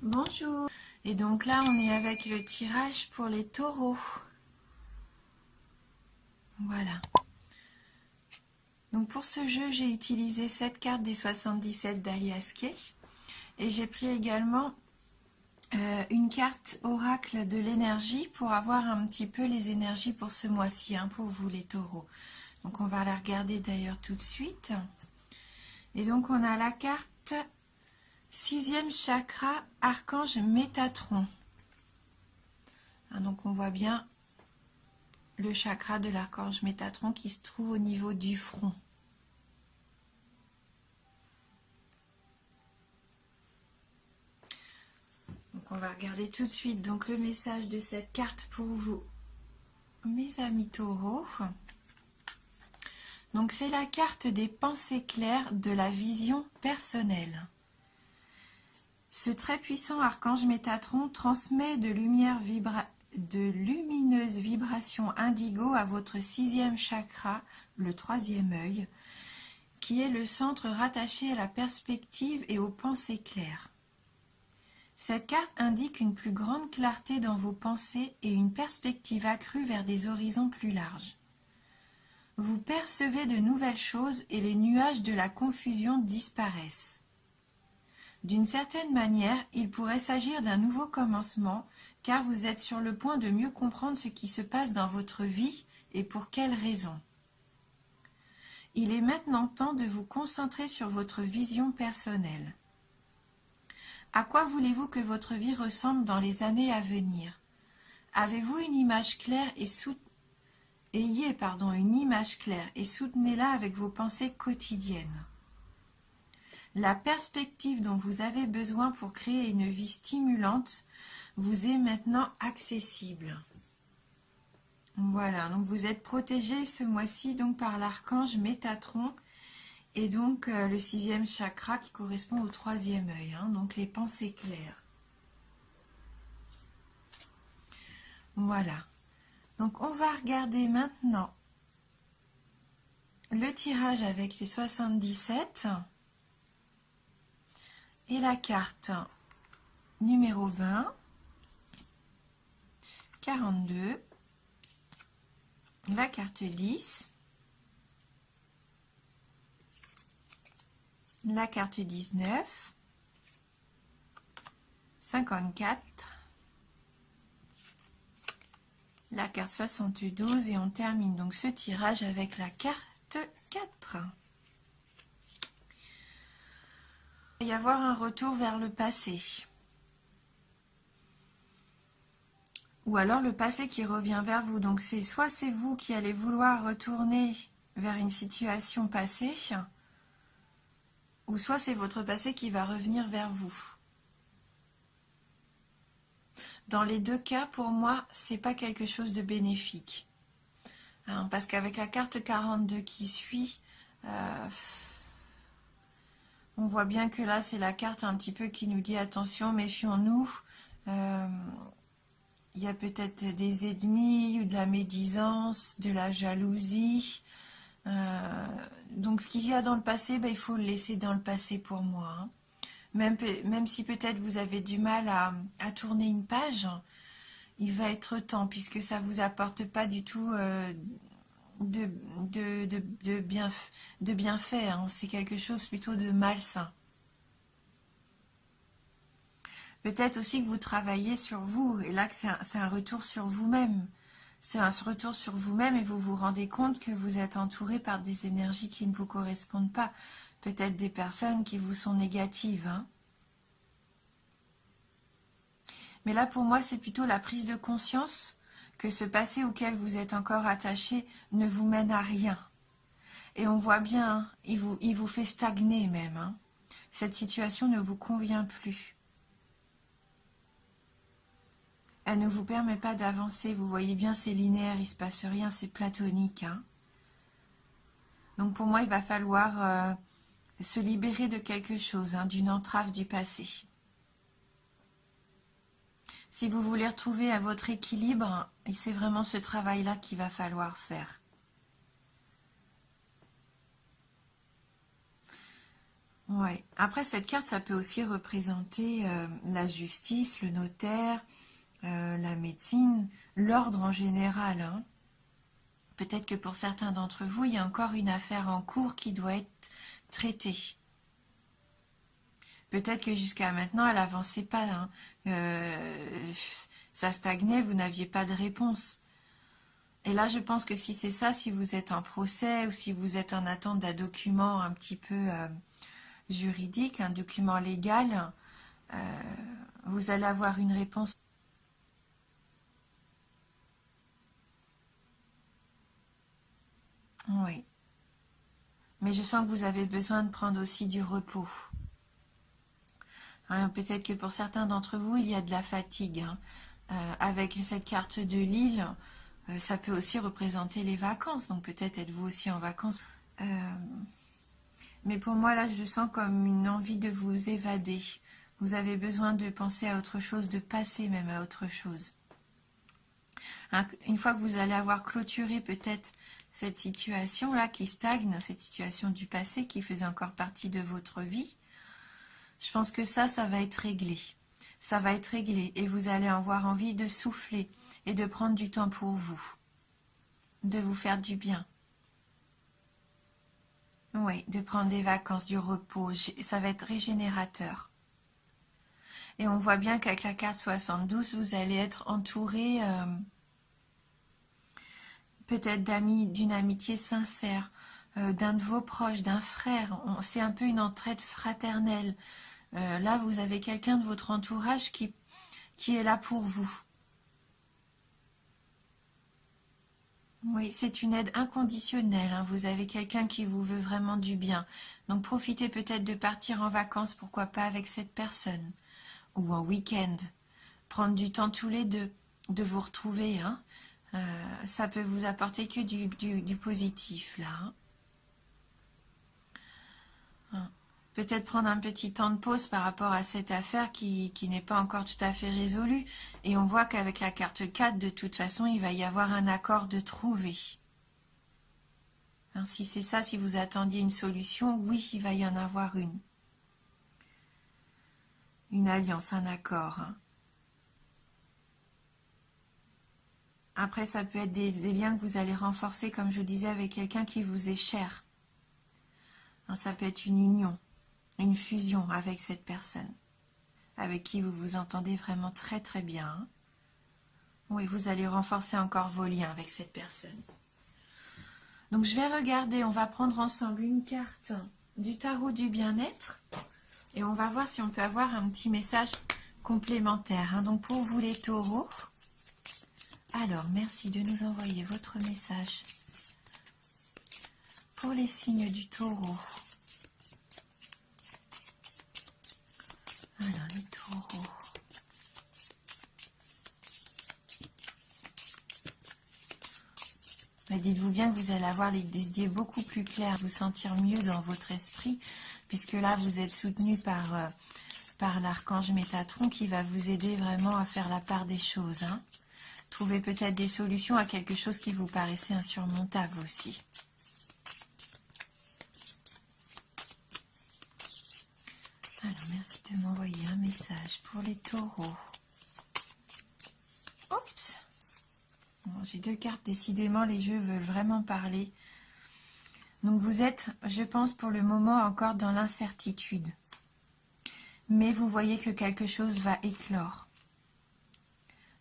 Bonjour. Et donc là, on est avec le tirage pour les taureaux. Voilà. Donc pour ce jeu, j'ai utilisé 7 cartes des 77 d'Alias Kay. Et j'ai pris également une carte oracle de l'énergie pour avoir un petit peu les énergies pour ce mois-ci, hein, pour vous les taureaux. Donc on va la regarder d'ailleurs tout de suite. Et donc on a la carte 6e chakra, archange Métatron. Hein, donc on voit bien le chakra de l'archange Métatron qui se trouve au niveau du front. Donc on va regarder tout de suite donc le message de cette carte pour vous, mes amis taureaux. Donc c'est la carte des pensées claires de la vision personnelle. Ce très puissant archange Métatron transmet de lumineuses vibrations indigo à votre 6e chakra, le 3e œil, qui est le centre rattaché à la perspective et aux pensées claires. Cette carte indique une plus grande clarté dans vos pensées et une perspective accrue vers des horizons plus larges. Vous percevez de nouvelles choses et les nuages de la confusion disparaissent. D'une certaine manière, il pourrait s'agir d'un nouveau commencement, car vous êtes sur le point de mieux comprendre ce qui se passe dans votre vie et pour quelles raisons. Il est maintenant temps de vous concentrer sur votre vision personnelle. À quoi voulez-vous que votre vie ressemble dans les années à venir? Avez-vous une image claire et Ayez une image claire et soutenez-la avec vos pensées quotidiennes. La perspective dont vous avez besoin pour créer une vie stimulante vous est maintenant accessible. Voilà, donc vous êtes protégé ce mois-ci donc par l'archange Métatron et donc le 6e chakra qui correspond au 3e œil, hein, donc les pensées claires. Voilà, donc on va regarder maintenant le tirage avec les 77 et la carte numéro 20, 42, la carte 10, la carte 19, 54, la carte 72 et on termine donc ce tirage avec la carte 4. Il va y avoir un retour vers le passé. Ou alors le passé qui revient vers vous. Donc soit c'est vous qui allez vouloir retourner vers une situation passée, ou soit c'est votre passé qui va revenir vers vous. Dans les deux cas, pour moi, c'est pas quelque chose de bénéfique. Hein, parce qu'avec la carte 42 qui suit, on voit bien que là, c'est la carte un petit peu qui nous dit attention, méfions-nous. Il y a peut-être des ennemis ou de la médisance, de la jalousie. Donc ce qu'il y a dans le passé, il faut le laisser dans le passé pour moi. Hein. Même si peut-être vous avez du mal à tourner une page, il va être temps, puisque ça ne vous apporte pas du tout de bienfait. Hein. C'est quelque chose plutôt de malsain. Peut-être aussi que vous travaillez sur vous, et là que c'est un retour sur vous-même. C'est un retour sur vous-même et vous vous rendez compte que vous êtes entouré par des énergies qui ne vous correspondent pas. Peut-être des personnes qui vous sont négatives. Hein. Mais là, pour moi, c'est plutôt la prise de conscience que ce passé auquel vous êtes encore attaché ne vous mène à rien. Et on voit bien, hein, il vous fait stagner même. Hein. Cette situation ne vous convient plus. Elle ne vous permet pas d'avancer. Vous voyez bien, c'est linéaire, il ne se passe rien, c'est platonique. Hein. Donc pour moi, il va falloir se libérer de quelque chose, hein, d'une entrave du passé. Si vous voulez retrouver à votre équilibre, et c'est vraiment ce travail-là qu'il va falloir faire. Ouais. Après, cette carte, ça peut aussi représenter la justice, le notaire, la médecine, l'ordre en général, hein. Peut-être que pour certains d'entre vous, il y a encore une affaire en cours qui doit être traitée. Peut-être que jusqu'à maintenant, elle n'avançait pas, hein. Ça stagnait, vous n'aviez pas de réponse. Et là, je pense que si c'est ça, si vous êtes en procès ou si vous êtes en attente d'un document un petit peu juridique, un document légal, euh, vous allez avoir une réponse. Oui. Mais je sens que vous avez besoin de prendre aussi du repos. Hein, peut-être que pour certains d'entre vous, il y a de la fatigue, hein. Avec cette carte de Lille, ça peut aussi représenter les vacances. Donc peut-être êtes-vous aussi en vacances. Euh, mais pour moi, là, je sens comme une envie de vous évader. Vous avez besoin de penser à autre chose, de passer même à autre chose. Hein, une fois que vous allez avoir clôturé peut-être cette situation-là qui stagne, cette situation du passé qui faisait encore partie de votre vie, je pense que ça va être réglé. Ça va être réglé et vous allez avoir envie de souffler et de prendre du temps pour vous, de vous faire du bien. Oui, de prendre des vacances, du repos, ça va être régénérateur. Et on voit bien qu'avec la carte 72, vous allez être entouré peut-être d'amis, d'une amitié sincère, d'un de vos proches, d'un frère. C'est un peu une entraide fraternelle. Là, vous avez quelqu'un de votre entourage qui est là pour vous. Oui, c'est une aide inconditionnelle, hein. Vous avez quelqu'un qui vous veut vraiment du bien. Donc profitez peut-être de partir en vacances, pourquoi pas avec cette personne. Ou en week-end. Prendre du temps tous les deux, de vous retrouver, hein. Ça peut vous apporter que du positif, là, hein. Hein. Peut-être prendre un petit temps de pause par rapport à cette affaire qui n'est pas encore tout à fait résolue. Et on voit qu'avec la carte 4, de toute façon, il va y avoir un accord de trouver. Hein, si c'est ça, si vous attendiez une solution, oui, il va y en avoir une. Une alliance, un accord, hein. Après, ça peut être des liens que vous allez renforcer, comme je vous disais, avec quelqu'un qui vous est cher. Hein, ça peut être une union, une fusion avec cette personne, avec qui vous vous entendez vraiment très très bien, hein. Oui, vous allez renforcer encore vos liens avec cette personne. Donc je vais regarder, on va prendre ensemble une carte du tarot du bien-être et on va voir si on peut avoir un petit message complémentaire, hein. Donc pour vous les taureaux, alors merci de nous envoyer votre message pour les signes du taureau. Alors les taureaux. Mais dites-vous bien que vous allez avoir des idées beaucoup plus claires, vous sentir mieux dans votre esprit, puisque là vous êtes soutenu par l'archange Métatron qui va vous aider vraiment à faire la part des choses, hein. Trouver peut-être des solutions à quelque chose qui vous paraissait insurmontable aussi. Alors merci de m'envoyer un message pour les taureaux. Oups. Bon, j'ai deux cartes, décidément les jeux veulent vraiment parler. Donc vous êtes, je pense pour le moment, encore dans l'incertitude. Mais vous voyez que quelque chose va éclore.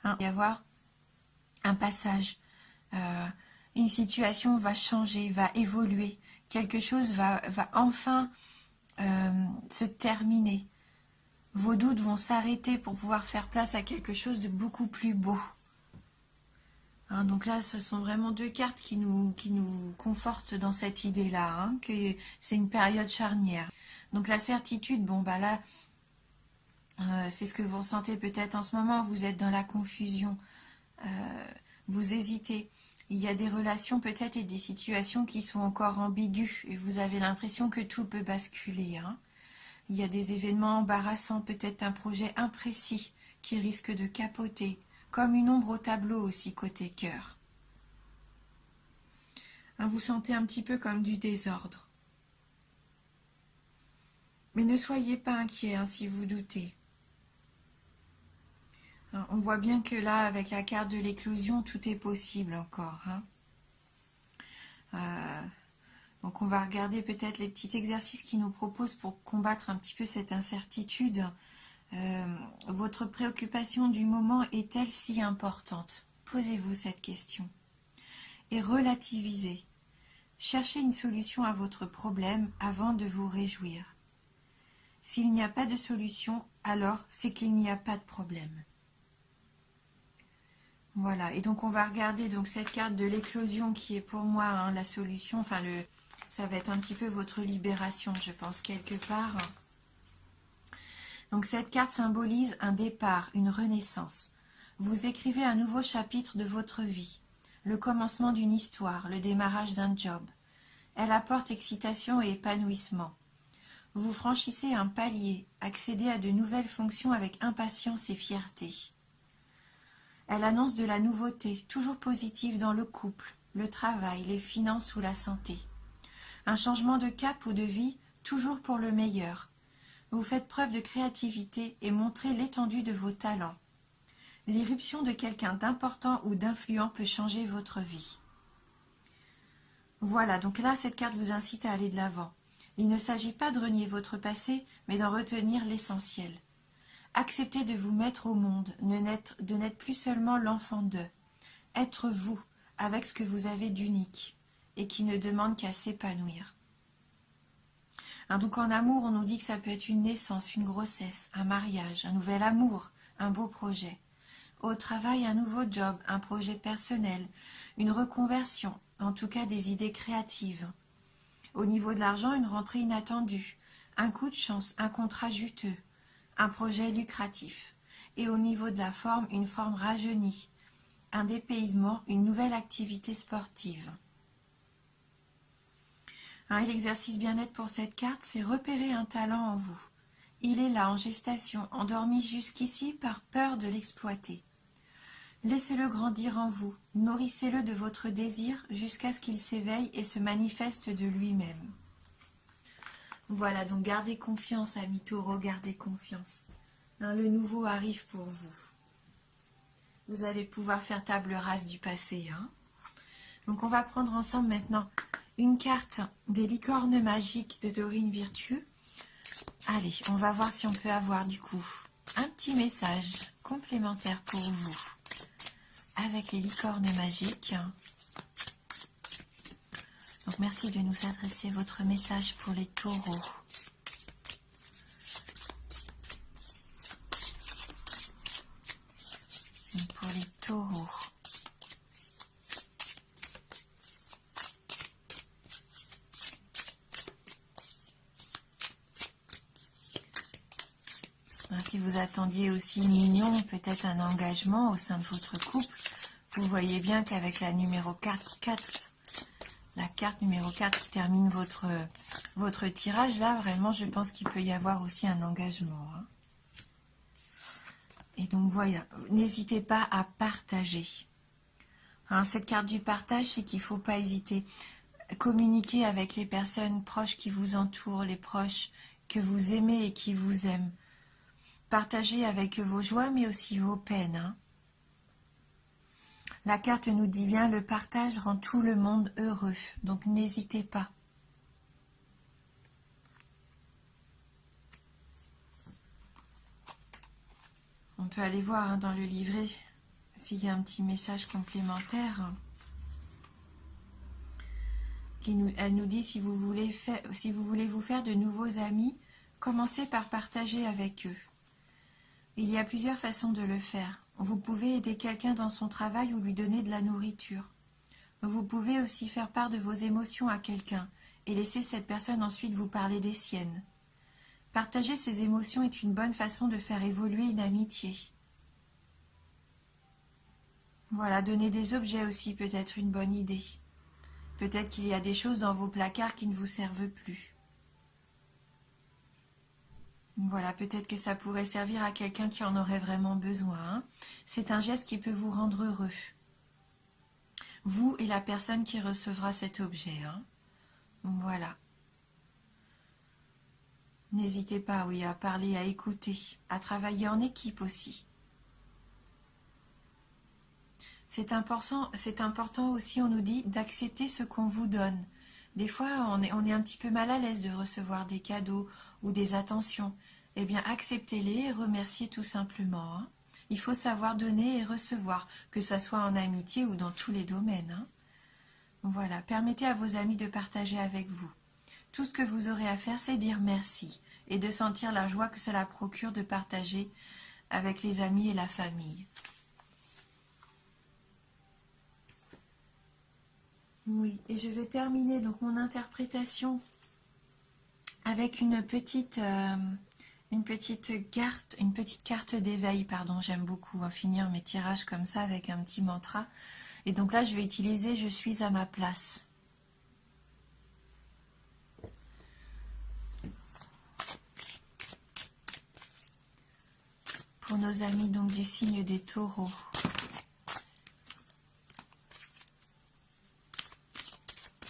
Hein, il va y avoir un passage. Une situation va changer, va évoluer. Quelque chose va enfin se terminer. Vos doutes vont s'arrêter pour pouvoir faire place à quelque chose de beaucoup plus beau. Hein, donc là, ce sont vraiment deux cartes qui nous confortent dans cette idée-là, hein, que c'est une période charnière. Donc la certitude, bon bah là, c'est ce que vous ressentez peut-être en ce moment, vous êtes dans la confusion, vous hésitez. Il y a des relations peut-être et des situations qui sont encore ambiguës et vous avez l'impression que tout peut basculer, hein. Il y a des événements embarrassants, peut-être un projet imprécis qui risque de capoter, comme une ombre au tableau aussi côté cœur. Hein, vous sentez un petit peu comme du désordre. Mais ne soyez pas inquiets hein, si vous doutez. Hein, on voit bien que là, avec la carte de l'éclosion, tout est possible encore. Hein. Donc on va regarder peut-être les petits exercices qu'ils nous proposent pour combattre un petit peu cette incertitude. Votre préoccupation du moment est-elle si importante? Posez-vous cette question. Et relativisez. Cherchez une solution à votre problème avant de vous réjouir. S'il n'y a pas de solution, alors c'est qu'il n'y a pas de problème. Voilà, et donc on va regarder donc cette carte de l'éclosion qui est pour moi hein, la solution, enfin ça va être un petit peu votre libération, je pense, quelque part. Donc cette carte symbolise un départ, une renaissance. Vous écrivez un nouveau chapitre de votre vie, le commencement d'une histoire, le démarrage d'un job. Elle apporte excitation et épanouissement. Vous franchissez un palier, accédez à de nouvelles fonctions avec impatience et fierté. Elle annonce de la nouveauté, toujours positive dans le couple, le travail, les finances ou la santé. Un changement de cap ou de vie, toujours pour le meilleur. Vous faites preuve de créativité et montrez l'étendue de vos talents. L'irruption de quelqu'un d'important ou d'influent peut changer votre vie. Voilà, donc là, cette carte vous incite à aller de l'avant. Il ne s'agit pas de renier votre passé, mais d'en retenir l'essentiel. Acceptez de vous mettre au monde, de n'être plus seulement l'enfant d'eux. Être vous, avec ce que vous avez d'unique, et qui ne demande qu'à s'épanouir. Hein, donc en amour, on nous dit que ça peut être une naissance, une grossesse, un mariage, un nouvel amour, un beau projet. Au travail, un nouveau job, un projet personnel, une reconversion, en tout cas des idées créatives. Au niveau de l'argent, une rentrée inattendue, un coup de chance, un contrat juteux, un projet lucratif. Et au niveau de la forme, une forme rajeunie, un dépaysement, une nouvelle activité sportive. Hein, et l'exercice bien-être pour cette carte, c'est repérer un talent en vous. Il est là en gestation, endormi jusqu'ici par peur de l'exploiter. Laissez-le grandir en vous, nourrissez-le de votre désir jusqu'à ce qu'il s'éveille et se manifeste de lui-même. Voilà, donc gardez confiance, amis taureaux, gardez confiance. Hein, le nouveau arrive pour vous. Vous allez pouvoir faire table rase du passé. Hein. Donc on va prendre ensemble maintenant une carte des licornes magiques de Dorine Virtue. Allez, on va voir si on peut avoir du coup un petit message complémentaire pour vous avec les licornes magiques. Donc merci de nous adresser votre message pour les taureaux. Donc pour les taureaux. Si vous attendiez aussi une union, peut-être un engagement au sein de votre couple, vous voyez bien qu'avec la numéro 4, la carte numéro 4 qui termine votre tirage, là, vraiment, je pense qu'il peut y avoir aussi un engagement. Hein. Et donc, voilà, n'hésitez pas à partager. Hein, cette carte du partage, c'est qu'il ne faut pas hésiter. Communiquer avec les personnes proches qui vous entourent, les proches que vous aimez et qui vous aiment. Partagez avec eux vos joies, mais aussi vos peines. Hein. La carte nous dit bien, le partage rend tout le monde heureux. Donc n'hésitez pas. On peut aller voir hein, dans le livret s'il y a un petit message complémentaire. Elle nous dit, si vous voulez vous faire de nouveaux amis, commencez par partager avec eux. Il y a plusieurs façons de le faire. Vous pouvez aider quelqu'un dans son travail ou lui donner de la nourriture. Vous pouvez aussi faire part de vos émotions à quelqu'un et laisser cette personne ensuite vous parler des siennes. Partager ses émotions est une bonne façon de faire évoluer une amitié. Voilà, donner des objets aussi peut être une bonne idée. Peut-être qu'il y a des choses dans vos placards qui ne vous servent plus. Voilà, peut-être que ça pourrait servir à quelqu'un qui en aurait vraiment besoin. Hein. C'est un geste qui peut vous rendre heureux. Vous et la personne qui recevra cet objet. Hein. Voilà. N'hésitez pas, oui, à parler, à écouter, à travailler en équipe aussi. C'est important aussi, on nous dit, d'accepter ce qu'on vous donne. Des fois, on est un petit peu mal à l'aise de recevoir des cadeaux ou des attentions. Eh bien, acceptez-les et remerciez tout simplement, hein. Il faut savoir donner et recevoir, que ce soit en amitié ou dans tous les domaines, hein. Voilà, permettez à vos amis de partager avec vous. Tout ce que vous aurez à faire, c'est dire merci et de sentir la joie que cela procure de partager avec les amis et la famille. Oui, et je vais terminer donc mon interprétation avec une petite carte d'éveil, pardon, j'aime beaucoup finir mes tirages comme ça avec un petit mantra. Et donc là, je vais utiliser Je suis à ma place. Pour nos amis donc du signe des taureaux.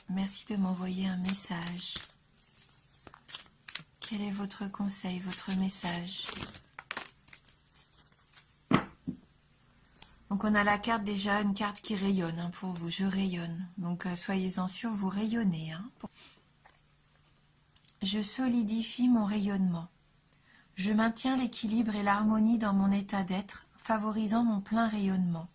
Merci de m'envoyer un message. Quel est votre conseil, votre message? Donc on a la carte déjà, une carte qui rayonne hein, pour vous, je rayonne. Donc soyez-en sûrs, vous rayonnez. Hein. Je solidifie mon rayonnement. Je maintiens l'équilibre et l'harmonie dans mon état d'être, favorisant mon plein rayonnement.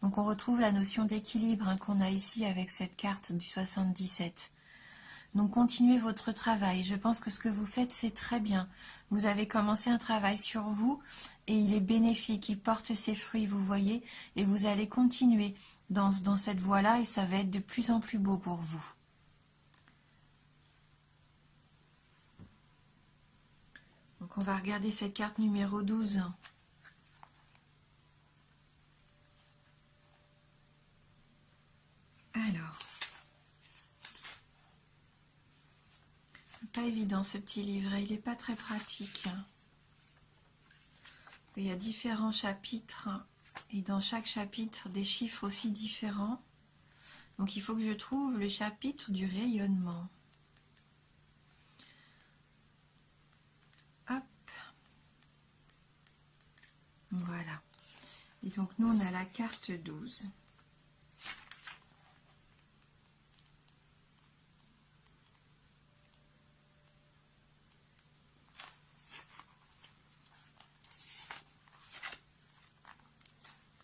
Donc on retrouve la notion d'équilibre hein, qu'on a ici avec cette carte du 77. Donc continuez votre travail. Je pense que ce que vous faites, c'est très bien. Vous avez commencé un travail sur vous et il est bénéfique, il porte ses fruits, vous voyez, et vous allez continuer dans cette voie-là et ça va être de plus en plus beau pour vous. Donc on va regarder cette carte numéro 12. Alors, pas évident ce petit livret, il n'est pas très pratique. Il y a différents chapitres et dans chaque chapitre des chiffres aussi différents. Donc il faut que je trouve le chapitre du rayonnement. Hop. Voilà. Et donc nous on a la carte 12.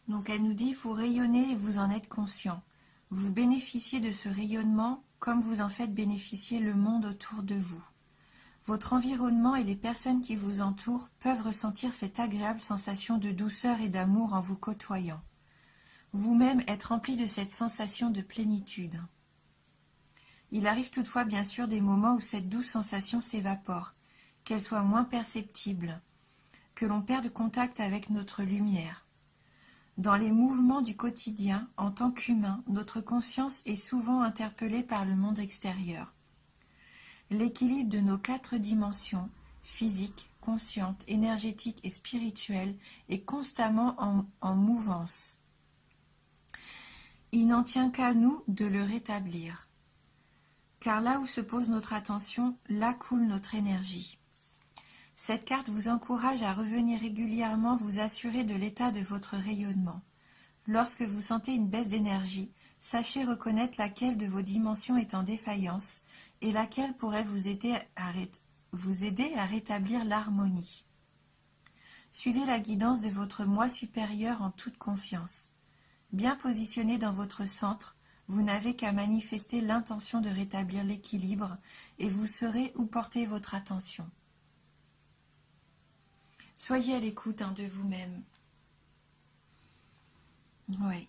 Donc elle nous dit, vous rayonnez et vous en êtes conscient. Vous bénéficiez de ce rayonnement comme vous en faites bénéficier le monde autour de vous. Votre environnement et les personnes qui vous entourent peuvent ressentir cette agréable sensation de douceur et d'amour en vous côtoyant. Vous-même êtes rempli de cette sensation de plénitude. Il arrive toutefois bien sûr des moments où cette douce sensation s'évapore, qu'elle soit moins perceptible, que l'on perde contact avec notre lumière. Dans les mouvements du quotidien, en tant qu'humain, notre conscience est souvent interpellée par le monde extérieur. L'équilibre de nos 4 dimensions, physique, consciente, énergétique et spirituelle, est constamment en mouvance. Il n'en tient qu'à nous de le rétablir. Car là où se pose notre attention, là coule notre énergie. Cette carte vous encourage à revenir régulièrement vous assurer de l'état de votre rayonnement. Lorsque vous sentez une baisse d'énergie, sachez reconnaître laquelle de vos dimensions est en défaillance et laquelle pourrait vous aider à rétablir l'harmonie. Suivez la guidance de votre moi supérieur en toute confiance. Bien positionné dans votre centre, vous n'avez qu'à manifester l'intention de rétablir l'équilibre et vous saurez où porter votre attention. Soyez à l'écoute de vous-même. Oui.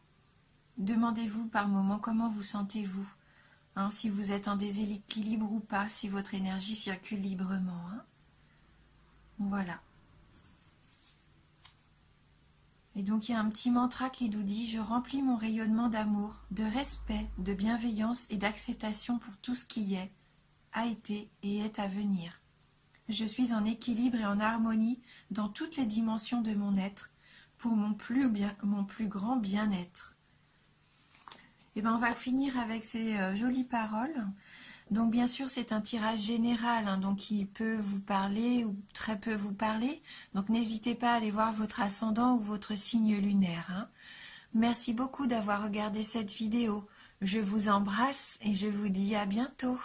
Demandez-vous par moment comment vous sentez-vous, si vous êtes en déséquilibre ou pas, si votre énergie circule librement. Voilà. Et donc il y a un petit mantra qui nous dit « Je remplis mon rayonnement d'amour, de respect, de bienveillance et d'acceptation pour tout ce qui est, a été et est à venir. Je suis en équilibre et en harmonie dans toutes les dimensions de mon être pour mon plus grand bien-être. » Et bien on va finir avec ces jolies paroles. Donc bien sûr, c'est un tirage général, hein, donc il peut vous parler ou très peu vous parler. Donc n'hésitez pas à aller voir votre ascendant ou votre signe lunaire, hein. Merci beaucoup d'avoir regardé cette vidéo. Je vous embrasse et je vous dis à bientôt.